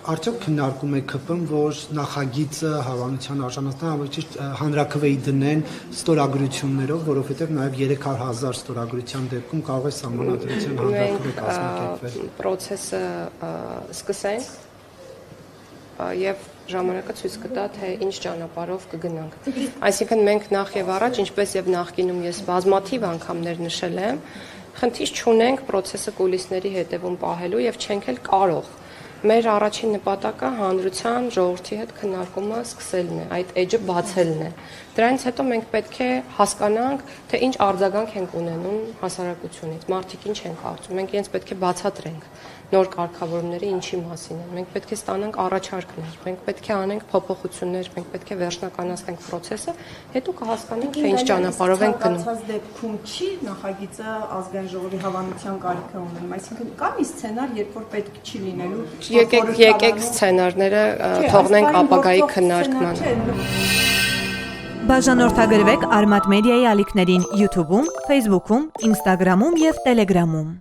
Արդյոք քննարկում եք ԿՓ-ն, որ նախագիծը հավանության արժանացնեն, ավելի ճիշտ հանրաքվեի դնեն ստորագրություններով, որովհետև նաև 300,000 ստորագրության դեպքում կարող է սահմանադրության հանրաքվե կազմակերպվել։ Պրոցեսը սկսենք եւ ժամանակը ցույց կտա, թե ինչ ճանապարհով կգնանք։ Այսինքն մենք նախ եւ առաջ, ինչպես եւ նախկինում ես բազմաթիվ անգամներ նշել եմ, խնդիր չունենք պրոցեսը կուլիսների հետևում պահելու եւ չենք էլ կարող։ Մեր առաջին նպատակը հանրության ժողովրդի հետ քննարկումը սկսելն է, այդ էջը բացելն է։ Դրանից հետո մենք պետք է հասկանանք, թե ինչ արձագանք ենք ունենում հասարակությունից, մարդիկ ինչ են կարծում, մենք իրենց պետք է բացատրենք նոր կարգավորումները ինչի մասին են։ Մենք պետք է ստանանք առաջարկներ, մենք պետք է անենք փոփոխություններ, մենք պետք է վերջնականացնենք process-ը, հետո կհասկանանք, թե ինչ ճանապարհով ենք գնում։ Ցանկացած դեպքում չի նախագիծը ազգային ժողովի հավանության կարիք ունենում, այսինքն կա մի սցենար, երբ որ պետք չի լինելու։ Եկեք սցենարները թողնենք ապագայի քննարկման։ Բաժանորդագրվեք Արմատ մեդիայի ալիքներին YouTube-ում, Facebook-ում, Instagram-ում և Telegram-ում։